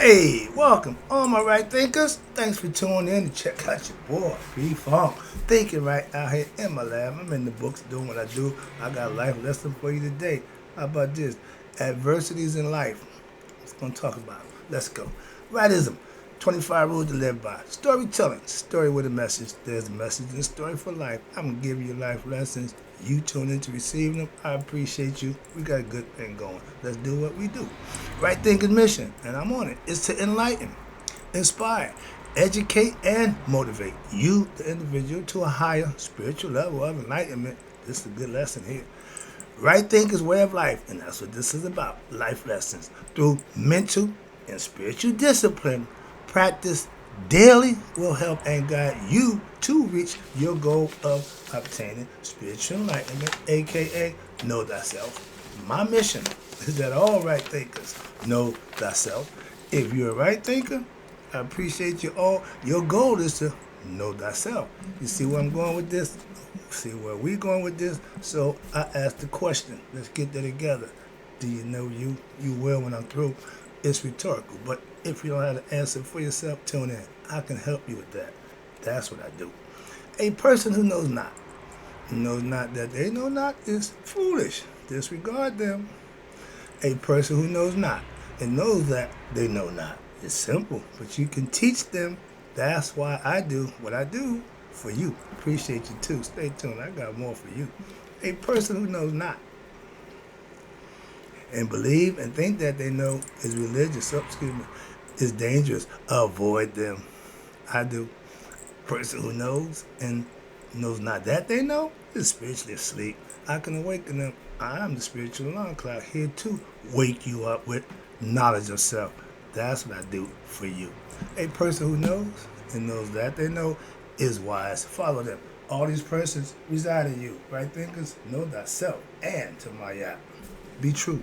Hey, welcome, all my right thinkers. Thanks for tuning in to check out your boy, P-Funk. Thinking right out here in my lab. I'm in the books doing what I do. I got a life lesson for you today. How about this? Adversities in life. What's going to talk about? Let's go. Rightism. 25 rules to live by. Storytelling. Story with a message. There's a message in the story for life. I'm going to give you life lessons. You tune in to receive them. I appreciate you. We got a good thing going. Let's do what we do. Right thinking mission, and I'm on it, is to enlighten, inspire, educate, and motivate you, the individual, to a higher spiritual level of enlightenment. This is a good lesson here. Right thinking's way of life, and that's what this is about. Life lessons through mental and spiritual discipline. Practice daily will help and guide you to reach your goal of obtaining spiritual enlightenment, aka know thyself. My mission is that all right thinkers know thyself. If you're a right thinker, I appreciate you all. Your goal is to know thyself. You see where I'm going with this? See where we're going with this? So I asked the question. Let's get that together. Do you know you? You will when I'm through. It's rhetorical, but if you don't have the answer for yourself, tune in. I can help you with that. That's what I do. A person who knows not that they know not is foolish. Disregard them. A person who knows not and knows that they know not is simple, but you can teach them. That's why I do what I do for you. Appreciate you too. Stay tuned. I got more for you. A person who knows not and believe and think that they know is religious, is dangerous. Avoid them. I do. Person who knows and knows not that they know is spiritually asleep. I can awaken them. I am the spiritual alarm clock here to wake you up with knowledge of self. That's what I do for you. A person who knows and knows that they know is wise. Follow them. All these persons reside in you. Right thinkers, know thyself. And to my app, be true.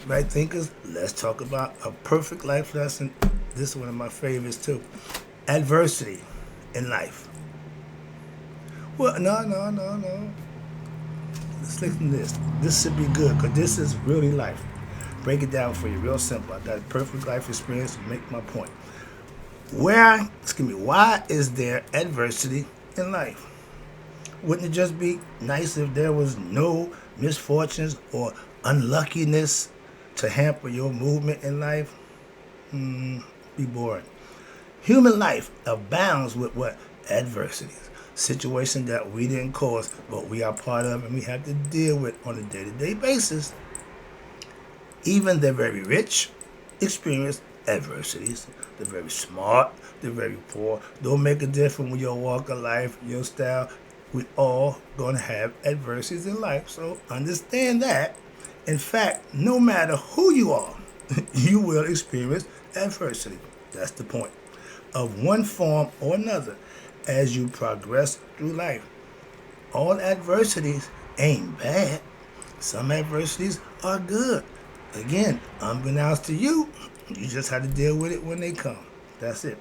Right thinkers, let's talk about a perfect life lesson. This is one of my favorites too. Adversity in life. Well, no. Let's listen to this. This should be good because this is really life. Break it down for you real simple. I got a perfect life experience to make my point. Why is there adversity in life? Wouldn't it just be nice if there was no misfortunes or unluckiness to hamper your movement in life? Be boring. Human life abounds with what? Adversities. Situations that we didn't cause, but we are part of and we have to deal with on a day-to-day basis. Even the very rich experience adversities. The very smart, the very poor. Don't make a difference with your walk of life, your style. We all gonna have adversities in life. So understand that. In fact, no matter who you are, you will experience adversity. That's the point. Of one form or another as you progress through life. All adversities ain't bad. Some adversities are good. Again, unbeknownst to you, you just have to deal with it when they come. That's it.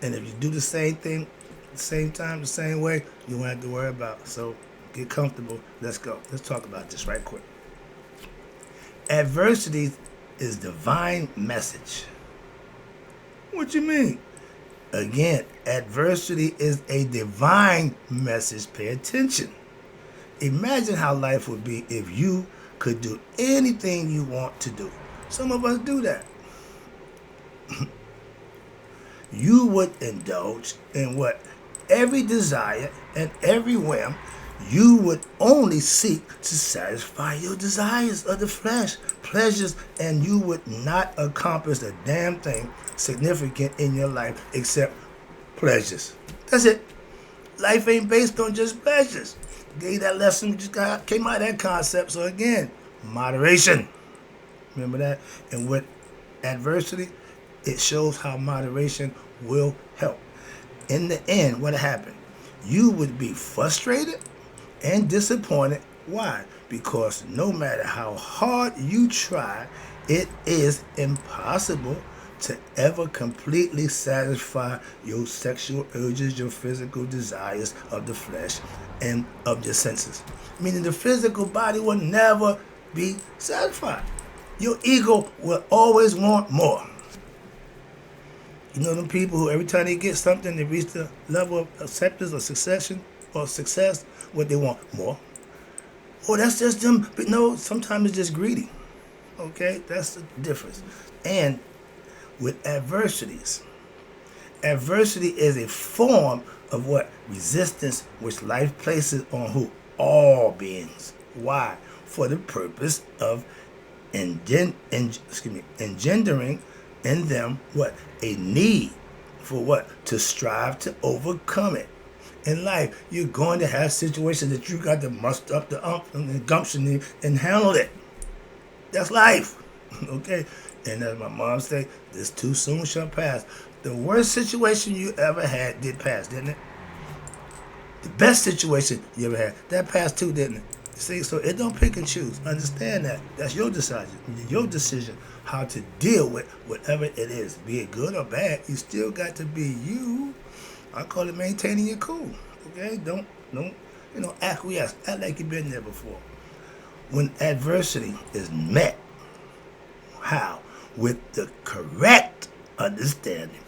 And if you do the same thing, the same time, the same way, you won't have to worry about it. So get comfortable. Let's go. Let's talk about this right quick. Adversity is divine message. What you mean? Again, adversity is a divine message. Pay attention. Imagine how life would be if you could do anything you want to do. Some of us do that. You would indulge in what? Every desire and every whim. You would only seek to satisfy your desires of the flesh, pleasures, and you would not accomplish a damn thing significant in your life except pleasures. That's it. Life ain't based on just pleasures. Gave that lesson, we just came out of that concept. So again, moderation. Remember that? And with adversity, it shows how moderation will help. In the end, what happened? You would be frustrated and disappointed. Why? Because no matter how hard you try, it is impossible to ever completely satisfy your sexual urges, your physical desires of the flesh and of your senses. Meaning the physical body will never be satisfied. Your ego will always want more. You know them people who every time they get something, they reach the level of acceptance or success, what they want more. Oh, that's just them. But no, sometimes it's just greedy. Okay, that's the difference. And with adversities, adversity is a form of what resistance which life places on who all beings. Why? For the purpose of engendering in them what a need for what to strive to overcome it. In life, you're going to have situations that you got to muster up the umph and the gumption and handle it. That's life. Okay? And as my mom said, this too soon shall pass. The worst situation you ever had did pass, didn't it? The best situation you ever had, that passed too, didn't it? See, so it don't pick and choose. Understand that. That's your decision. Your decision how to deal with whatever it is. Be it good or bad, you still got to be you. I call it maintaining your cool. Okay? Don't acquiesce. Act like you've been there before. When adversity is met, how? With the correct understanding.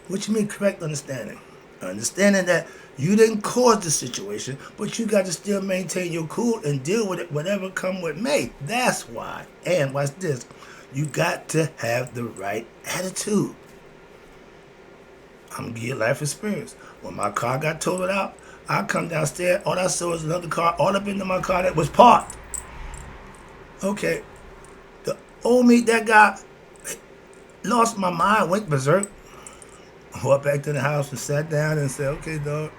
What you mean correct understanding? Understanding that you didn't cause the situation, but you got to still maintain your cool and deal with it, whatever come what may. That's why. And watch this. You got to have the right attitude. I'm going to give you life experience. When my car got totaled out, I come downstairs, all I saw was another car all up into my car that was parked. Okay. The old me, that guy, lost my mind, went berserk. Walked back to the house and sat down and said, okay, dog,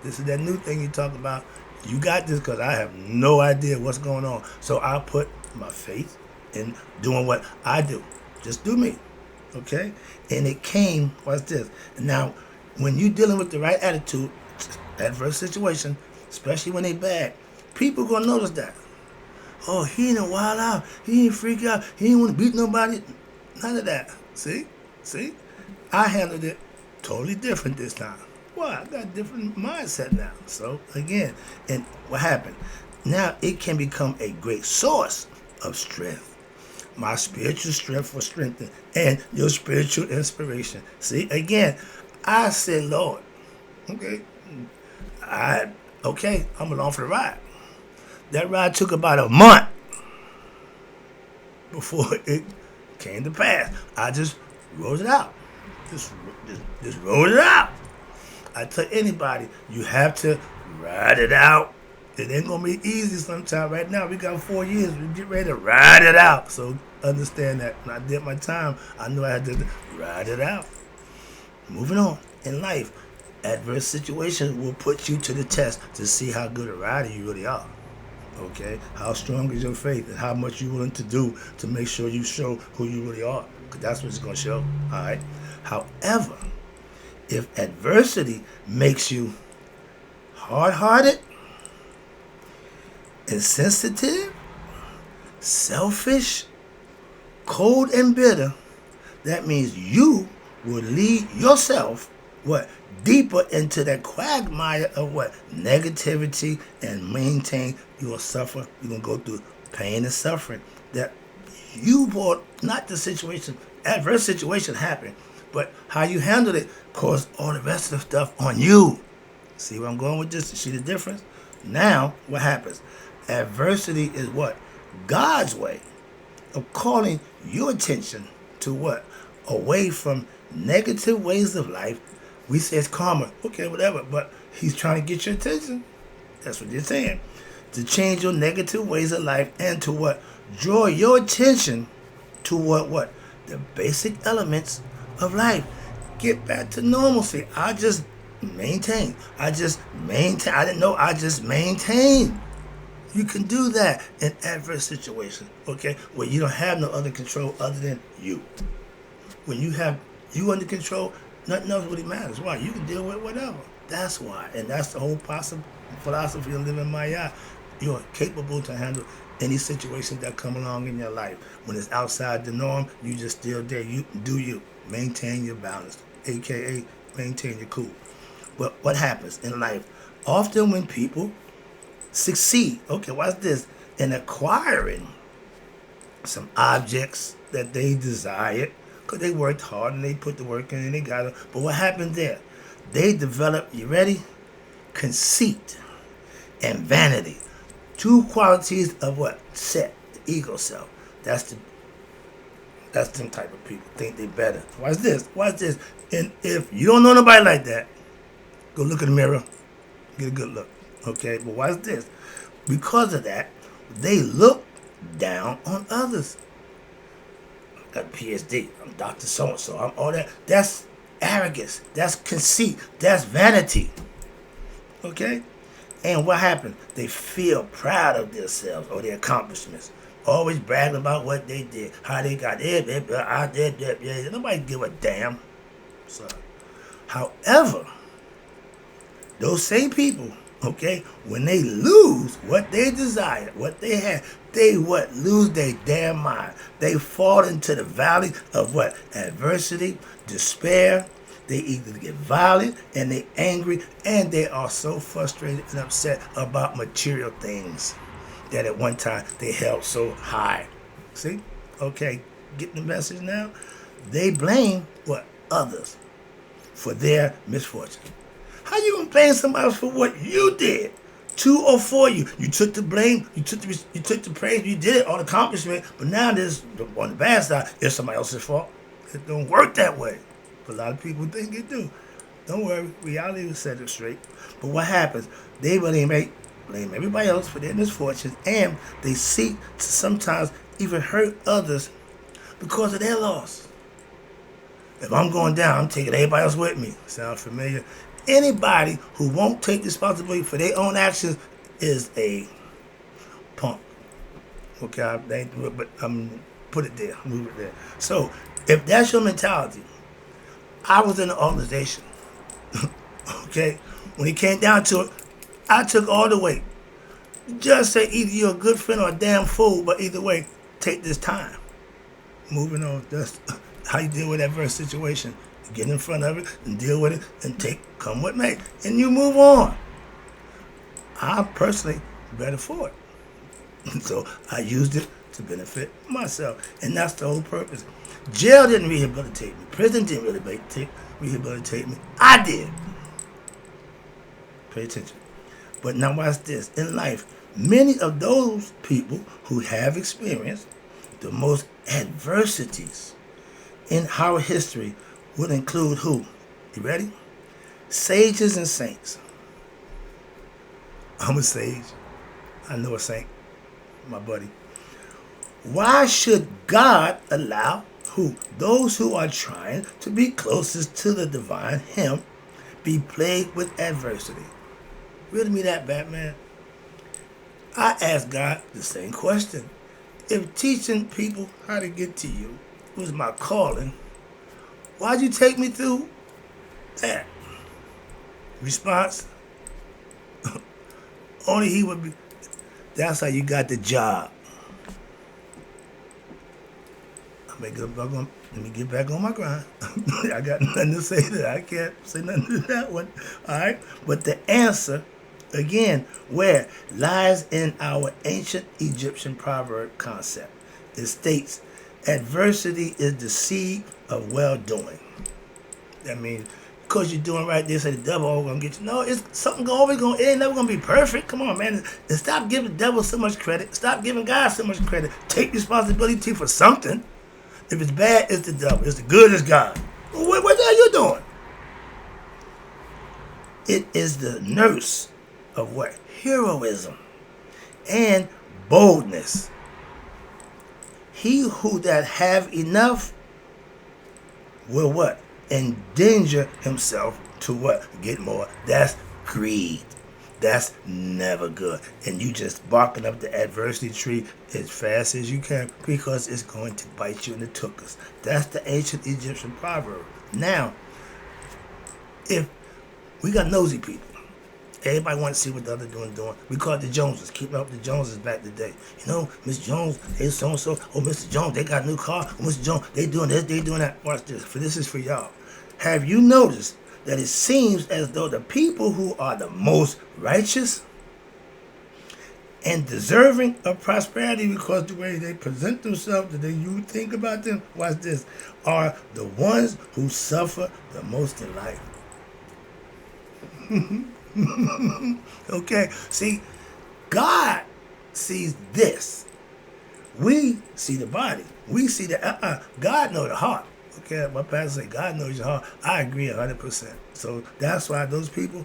this is that new thing you talk about. You got this because I have no idea what's going on. So I put my faith in doing what I do. Just do me. Okay? And it came, watch this. Now, when you're dealing with the right attitude, adverse situation, especially when they bad, people going to notice that. Oh, he ain't wild out. He ain't freak out. He ain't want to beat nobody. None of that. See? I handled it totally different this time. Why? I got a different mindset now. So, again, and what happened? Now it can become a great source of strength. My spiritual strength was strengthened and your spiritual inspiration. See, again, I said, Lord, okay, I'm along for the ride. That ride took about a month before it came to pass. I just wrote it out. Just wrote it out. I tell anybody, you have to ride it out. It ain't gonna be easy sometime. Right now, we got 4 years. We get ready to ride it out. So understand that when I did my time, I knew I had to ride it out. Moving on in life, adverse situations will put you to the test to see how good a rider you really are. Okay, how strong is your faith and how much you're willing to do to make sure you show who you really are. Because that's what it's gonna show. All right. However, if adversity makes you hard-hearted, insensitive, selfish, cold, and bitter, that means you will lead yourself deeper into that quagmire of negativity, and maintain. You will suffer. You're gonna go through pain and suffering that you brought. Not the situation, adverse situation happened, but how you handled it caused all the rest of the stuff on you. See where I'm going with this? See the difference? Now, what happens? Adversity is God's way of calling your attention to away from negative ways of life. We say it's karma. Okay, whatever. But he's trying to get your attention. That's what they're saying. To change your negative ways of life and to draw your attention to the basic elements of life. Get back to normalcy. I just maintain. I didn't know. I just maintain. You can do that in adverse situations, okay? Where you don't have no other control other than you. When you have you under control, nothing else really matters. Why? You can deal with whatever. That's why. And that's the whole philosophy of living Maya. You're capable to handle any situation that come along in your life. When it's outside the norm, you just still there. You do you. Maintain your balance, a.k.a. maintain your cool. But what happens in life? Often when people succeed, okay, watch this, in acquiring some objects that they desired because they worked hard and they put the work in and they got it. But what happened there? They developed, you ready? Conceit and vanity. Two qualities of what? Set, the ego self. That's them type of people. Think they better. Watch this. Watch this. And if you don't know nobody like that, go look in the mirror. Get a good look. Okay? But watch this. Because of that, they look down on others. I got a PhD. I'm Dr. So-and-so. I'm all that. That's arrogance. That's conceit. That's vanity. Okay? And what happened? They feel proud of themselves or their accomplishments. Always bragging about what they did, how they got it. I did that. Yeah, nobody give a damn. So, however, those same people, okay, when they lose what they desire, what they had, they what? Lose their damn mind. They fall into the valley of what? Adversity, despair. They either get violent and they angry and they are so frustrated and upset about material things that at one time they held so high. See? Okay, getting the message now? They blame what? Others for their misfortune. How you gonna blame somebody else for what you did? To or for you? You took the blame, you took the praise, you did it on accomplishment, but now this on the bad side, it's somebody else's fault. It don't work that way. But a lot of people think it do. Don't worry, reality will set it straight. But what happens? They blame everybody else for their misfortunes, and they seek to sometimes even hurt others because of their loss. If I'm going down, I'm taking everybody else with me. Sound familiar? Anybody who won't take responsibility for their own actions is a punk. Okay, but I'm put it there, move it there. So if that's your mentality, I was in an organization. Okay, when it came down to it, I took all the weight. Just say either you're a good friend or a damn fool, but either way, take this time. Moving on, that's how you deal with adverse situation. Get in front of it and deal with it and come what may. And you move on. I'm personally better for it. So I used it to benefit myself. And that's the whole purpose. Jail didn't rehabilitate me. Prison didn't rehabilitate me. I did. Pay attention. But now watch this. In life, many of those people who have experienced the most adversities in our history would include who? You ready? Sages and saints. I'm a sage. I know a saint. My buddy. Why should God allow who? Those who are trying to be closest to the divine Him be plagued with adversity? Riddle me that, Batman. I asked God the same question. If teaching people how to get to you was my calling, why'd you take me through that? Response? Only He would be. That's how you got the job. Let me get back on my grind. I got nothing to say to that. I can't say nothing to that one. All right? But the answer, again, where lies in our ancient Egyptian proverb concept. It states, adversity is the seed of well-doing. That means because you're doing right, they say the devil always gonna get you. No, it's something it ain't never gonna be perfect. Come on, man. And stop giving the devil so much credit. Stop giving God so much credit. Take responsibility for something. If it's bad, it's the devil. It's the good, it's God. Well, what the hell you doing? It is the nurse of what? Heroism and boldness. He who that have enough will what? Endanger himself to what? Get more. That's greed. That's never good. And you just barking up the adversity tree as fast as you can because it's going to bite you in the tuchus. That's the ancient Egyptian proverb. Now, if we got nosy people, everybody wants to see what the other doing. We call it the Joneses, keeping up with the Joneses back today. You know, Miss Jones, they so-and-so. Oh, Mr. Jones, they got a new car. Oh, Mr. Jones, they doing this, they doing that. Watch this. For this is for y'all. Have you noticed that it seems as though the people who are the most righteous and deserving of prosperity because the way they present themselves, the way you think about them, watch this, are the ones who suffer the most in life. Okay? See, God sees this. We see the body. We see the God knows the heart. Okay, my pastor say God knows your heart. I agree 100%. So that's why those people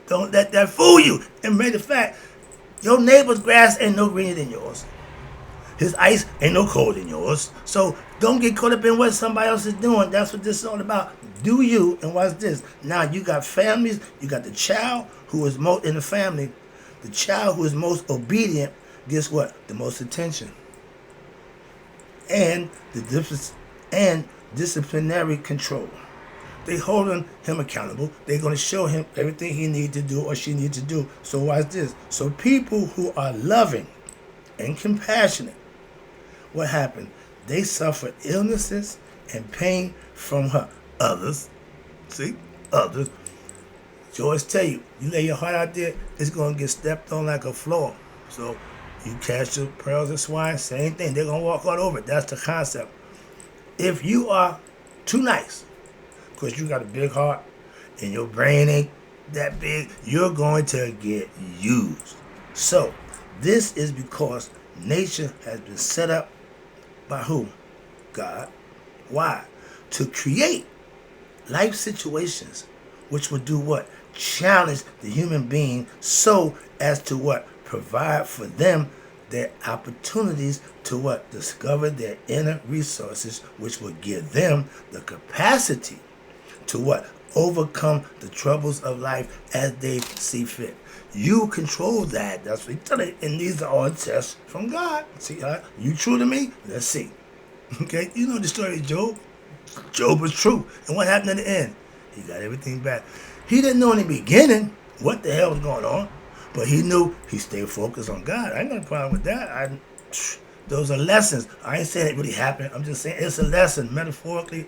don't let that fool you. And matter of fact, your neighbor's grass ain't no greener than yours. His ice ain't no colder than yours. So don't get caught up in what somebody else is doing. That's what this is all about. Do you, and watch this. Now you got families, you got the child who is most in the family, the child who is most obedient, guess what? The most attention. And the difference and disciplinary control. They holding him accountable. They're going to show him everything he needs to do or she needs to do. So watch this. So people who are loving and compassionate, what happened? They suffer illnesses and pain from others. See? Others. So always tell you, you lay your heart out there, it's going to get stepped on like a floor. So you cast your pearls and swine, same thing. They're going to walk all over it. That's the concept. If you are too nice, because you got a big heart and your brain ain't that big, you're going to get used. So this is because nature has been set up by who? God. Why? To create life situations which will do what? Challenge the human being so as to what? Provide for them their opportunities to what? Discover their inner resources, which will give them the capacity to what? Overcome the troubles of life as they see fit. You control that. That's what he's telling you. And these are all tests from God. See, you true to me? Let's see. Okay, you know the story of Job. Job was true. And what happened in the end? He got everything back. He didn't know in the beginning what the hell was going on, but he knew he stayed focused on God. I ain't got no problem with that. Those are lessons. I ain't saying it really happened. I'm just saying it's a lesson, metaphorically,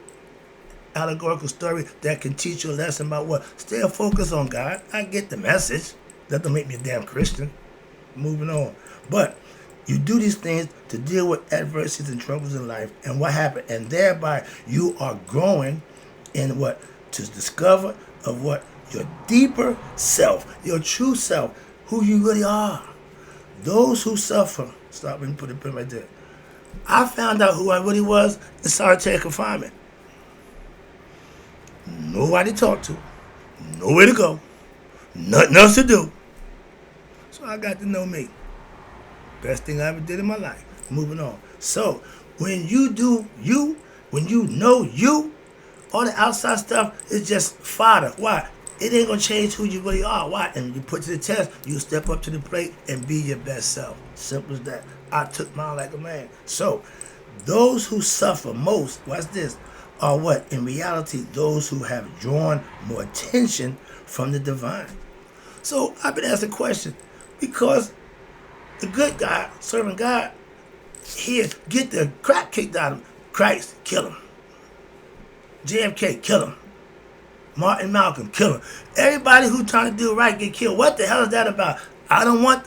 allegorical story that can teach you a lesson about what? Stay focused on God. I get the message. That don't make me a damn Christian. Moving on. But you do these things to deal with adversities and troubles in life. And what happened? And thereby you are growing in what? To discover of what? Your deeper self, your true self, who you really are. Those who suffer. Stop and put it right there. I found out who I really was in solitary confinement. Nobody to talk to. Nowhere to go. Nothing else to do. So I got to know me. Best thing I ever did in my life. Moving on. So when you do you, when you know you, all the outside stuff is just fodder. Why? It ain't gonna change who you really are. Why? And you put to the test, you step up to the plate and be your best self. Simple as that. I took mine like a man. So those who suffer most, watch this, are what? In reality, those who have drawn more attention from the divine. So I've been asked a question, because the good guy, serving God, here, get the crap kicked out of him. Christ, kill him. JFK, kill him. Martin Malcolm, kill him. Everybody who trying to do right get killed. What the hell is that about? I don't want,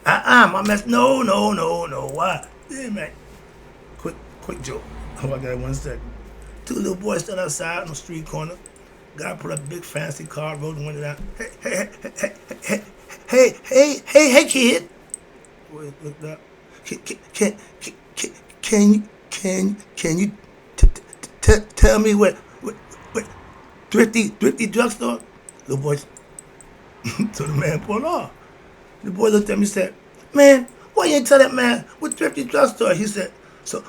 my mess. No. Why? Yeah, man. Quick joke. Oh, I got 1 second. 2 little boys stood outside on the street corner. Guy put up a big fancy car, rolled the window down. Hey, kid. Boy looked up. Can you tell me what thrifty drugstore? Little boy. So the man pulled off. The boy looked at me and said, "Man, why you ain't tell that man what thrifty drugstore?" He said, so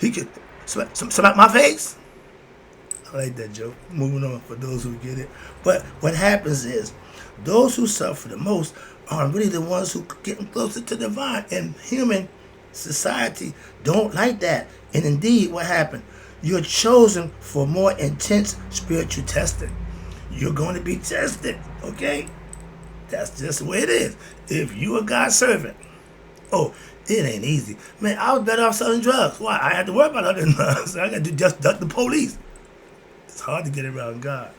he could smack my face. I like that joke. Moving on for those who get it. But what happens is, those who suffer the most are really the ones who getting closer to the divine. And human society don't like that. And indeed, what happened? You're chosen for more intense spiritual testing. You're going to be tested, okay? That's just the way it is. If you a God servant, oh, it ain't easy. Man, I was better off selling drugs. Why? I had to worry about other drugs. I got to just duck the police. It's hard to get around God.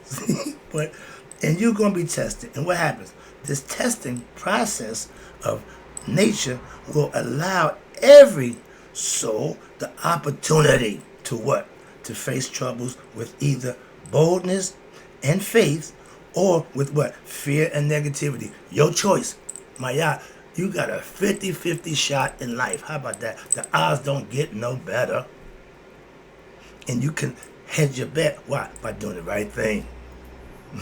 And you're going to be tested. And what happens? This testing process of nature will allow every soul the opportunity to what? To face troubles with either boldness and faith or with what? Fear and negativity. Your choice. My yacht, you got a 50-50 shot in life. How about that? The odds don't get no better. And you can hedge your bet. Why? By doing the right thing.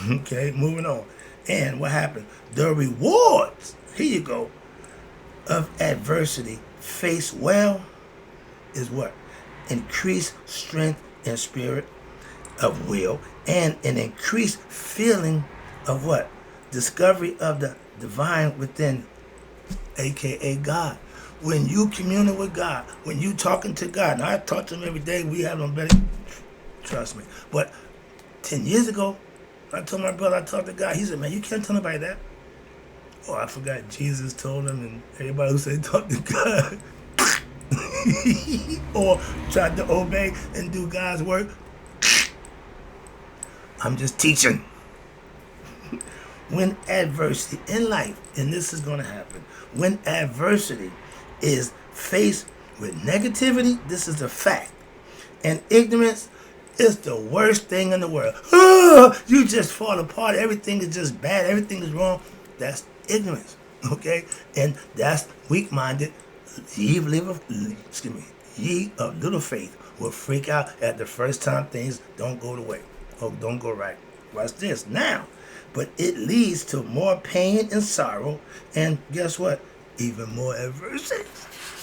Okay, moving on. And what happened? The rewards, here you go, of adversity faced well is what? Increased strength and spirit of will and an increased feeling of what? Discovery of the divine within, aka God. When you communing with God, when you talking to God, and I talk to him every day, we have them better, trust me. But 10 years ago, I told my brother I talked to God. He said, man, you can't tell nobody that. Oh, I forgot Jesus told him, and everybody who said talk to God or tried to obey and do God's work. I'm just teaching. When adversity in life, and this is going to happen, when adversity is faced with negativity, this is a fact, and ignorance is the worst thing in the world. Oh, you just fall apart. Everything is just bad. Everything is wrong. That's ignorance, okay? And that's weak-minded. Ye of little faith will freak out at the first time things don't go the way or don't go right. Watch this now. But it leads to more pain and sorrow, and guess what? Even more adversity.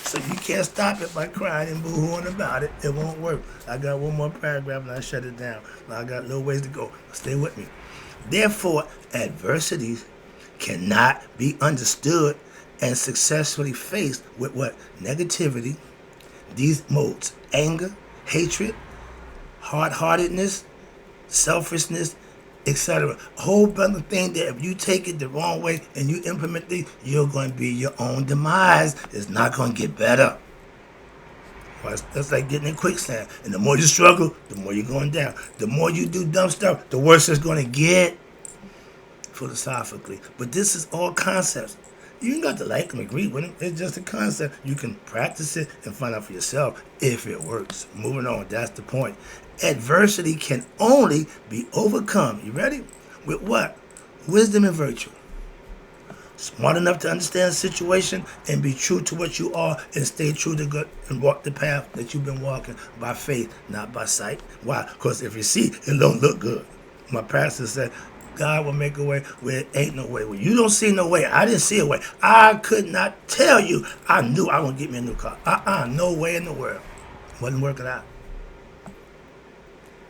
So you can't stop it by crying and boo-hooing about it. It won't work. I got one more paragraph and I shut it down. I got a little ways to go. Stay with me. Therefore, adversities cannot be understood and successfully faced with what? Negativity, these modes, anger, hatred, hard-heartedness, selfishness, etc. A whole bunch of things that if you take it the wrong way and you implement these, you're going to be your own demise. It's not going to get better. Well, that's like getting in quicksand. And the more you struggle, the more you're going down. The more you do dumb stuff, the worse it's going to get, philosophically. But this is all concepts. You ain't got to like them, agree with them. It's just a concept. You can practice it and find out for yourself if it works. Moving on, that's the point. Adversity can only be overcome, you ready? With what? Wisdom and virtue. Smart enough to understand the situation and be true to what you are and stay true to God and walk the path that you've been walking by faith, not by sight. Why? Because if you see, it don't look good. My pastor said, God will make a way where it ain't no way. When you don't see no way, I didn't see a way. I could not tell you. I knew I was going to get me a new car. No way in the world. Wasn't working out.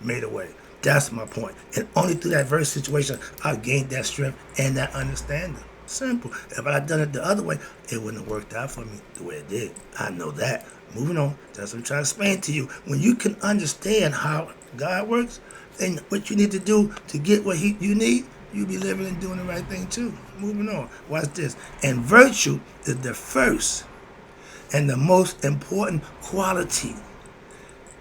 Made a way. That's my point. And only through that adverse situation, I gained that strength and that understanding. Simple. If I had done it the other way, it wouldn't have worked out for me the way it did. I know that. Moving on. That's what I'm trying to explain to you. When you can understand how God works and what you need to do to get what you need, you'll be living and doing the right thing too. Moving on. Watch this. And virtue is the first and the most important quality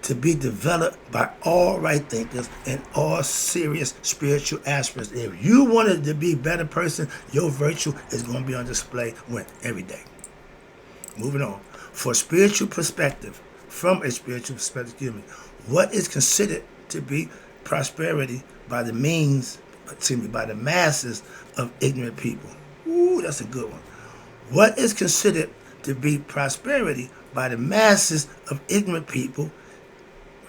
to be developed by all right thinkers and all serious spiritual aspirants. If you wanted to be a better person, your virtue is going to be on display every day. Moving on. For spiritual perspective, from a spiritual perspective, what is considered to be prosperity by the masses of ignorant people? Ooh, that's a good one. What is considered to be prosperity by the masses of ignorant people,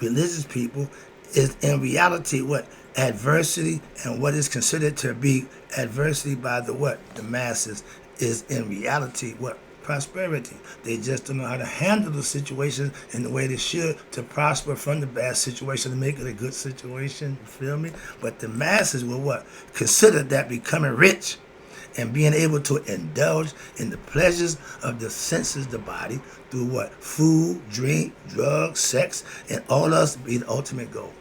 religious people, is in reality what? Adversity. And what is considered to be adversity by the masses is in reality what? Prosperity. They just don't know how to handle the situation in the way they should to prosper from the bad situation to make it a good situation. You feel me? But the masses will what? Consider that becoming rich and being able to indulge in the pleasures of the senses, the body, through what? Food, drink, drugs, sex, and all else be the ultimate goal.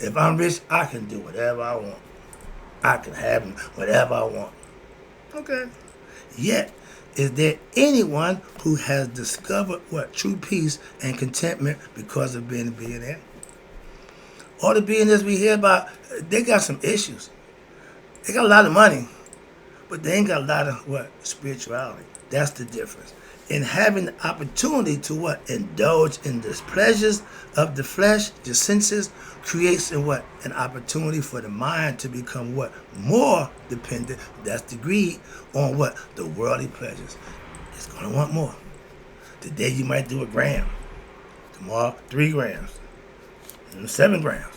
If I'm rich, I can do whatever I want. I can have whatever I want. Okay. Yet, is there anyone who has discovered what? True peace and contentment because of being a billionaire? All the billionaires we hear about, they got some issues. They got a lot of money. but they ain't got a lot of what? Spirituality. That's the difference. In having the opportunity to what? Indulge in the pleasures of the flesh, the senses, creates in what? An opportunity for the mind to become what? More dependent. That's the greed on what? The worldly pleasures. It's going to want more. Today you might do a gram. Tomorrow, 3 grams. And 7 grams.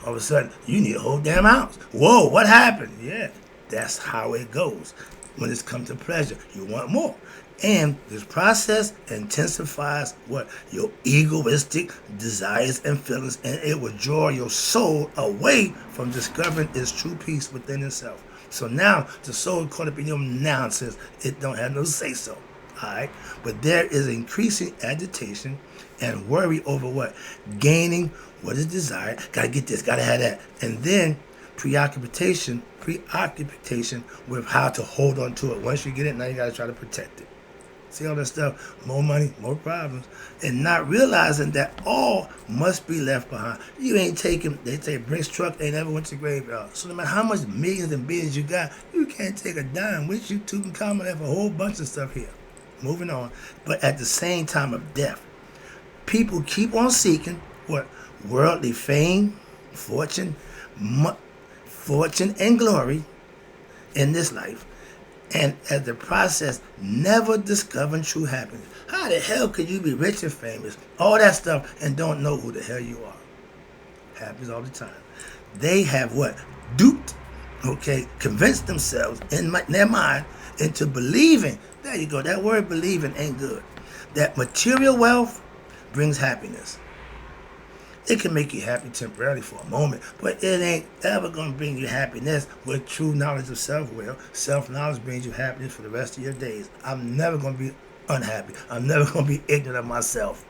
All of a sudden, you need a whole damn ounce. Whoa, what happened? Yeah, that's how it goes. When it's come to pleasure, you want more. And this process intensifies what? Your egoistic desires and feelings, and it will draw your soul away from discovering its true peace within itself. So now the soul caught up in your nonsense. It don't have no say so. Alright? But there is increasing agitation and worry over what? Gaining what is desired. Gotta get this, gotta have that. And then preoccupation with how to hold on to it. Once you get it, now you gotta try to protect it. See all that stuff? More money, more problems. And not realizing that all must be left behind. You ain't taking, they say Brink's truck ain't ever went to the graveyard. So no matter how much millions and billions you got, you can't take a dime with you. Tutankhamun have a whole bunch of stuff here. Moving on. But at the same time of death, people keep on seeking what? Worldly fame, fortune and glory in this life. And as the process, never discovering true happiness. How the hell could you be rich and famous, all that stuff, and don't know who the hell you are? Happens all the time. They have what? Duped, convinced themselves in their mind into believing. There you go. That word believing ain't good. That material wealth brings happiness. It can make you happy temporarily for a moment, but it ain't ever going to bring you happiness with true knowledge of self will. Self-knowledge brings you happiness for the rest of your days. I'm never going to be unhappy. I'm never going to be ignorant of myself.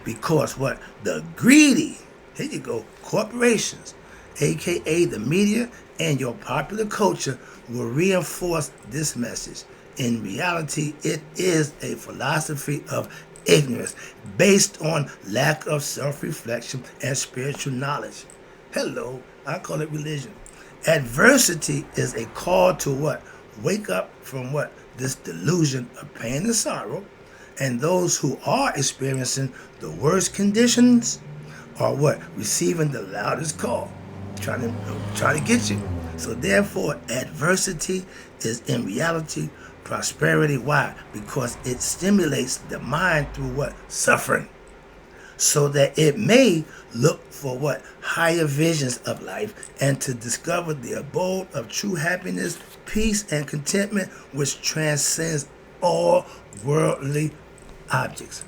Because what? The greedy, here you go, corporations, aka the media and your popular culture will reinforce this message. In reality, it is a philosophy of ignorance based on lack of self-reflection and spiritual knowledge. Hello, I call it religion. Adversity is a call to what? Wake up from what? This delusion of pain and sorrow. And those who are experiencing the worst conditions are what? Receiving the loudest call. Trying to get you. So therefore, adversity is in reality prosperity. Why? Because it stimulates the mind through what? Suffering. So that it may look for what? Higher visions of life and to discover the abode of true happiness, peace, and contentment which transcends all worldly objects,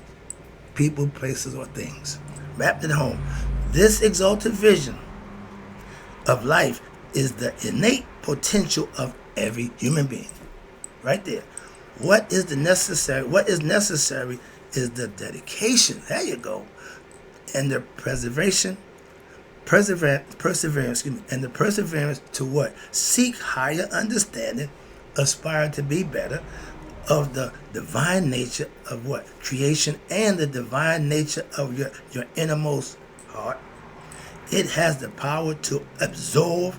people, places, or things. Wrapped at home. This exalted vision of life is the innate potential of every human being. Right there. What is necessary is the dedication. There you go. And the perseverance, and the perseverance to what? Seek higher understanding, aspire to be better of the divine nature of what? Creation and the divine nature of your innermost heart. It has the power to absolve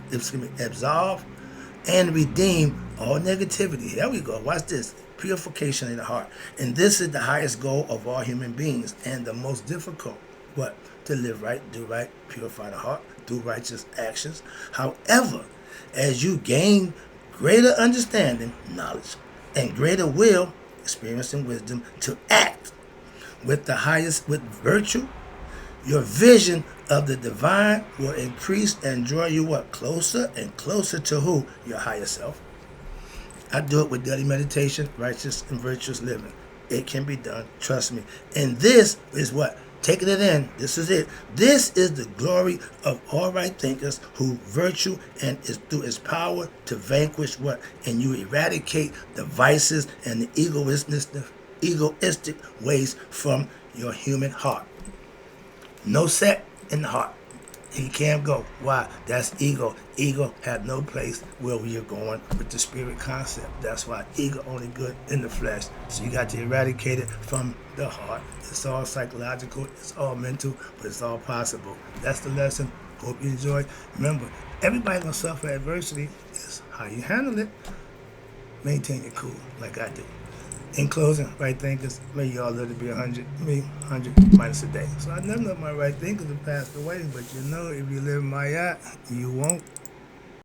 and redeem all negativity. Here we go. Watch this. Purification in the heart. And this is the highest goal of all human beings and the most difficult. What? To live right, do right, purify the heart, do righteous actions. However, as you gain greater understanding, knowledge, and greater will, experience, and wisdom to act with virtue, your vision of the divine will increase and draw you what? Closer and closer to who? Your higher self. I do it with daily meditation, righteous and virtuous living. It can be done, trust me. And this is what? Taking it in. This is it. This is the glory of all right thinkers who virtue and is through its power to vanquish what? And you eradicate the vices and the egoistic ways from your human heart. No set in the heart. He can't go. Why? That's ego. Ego had no place where we are going with the spirit concept. That's why ego only good in the flesh. So you got to eradicate it from the heart. It's all psychological, it's all mental, but it's all possible. That's the lesson. Hope you enjoy. Remember, everybody gonna suffer adversity. It's how you handle it. Maintain your cool like I do. In closing, right thinkers, may y'all live to be 100, me 100 minus a day. So I never know my right thinkers have passed away, but you know, if you live in my yacht, you won't.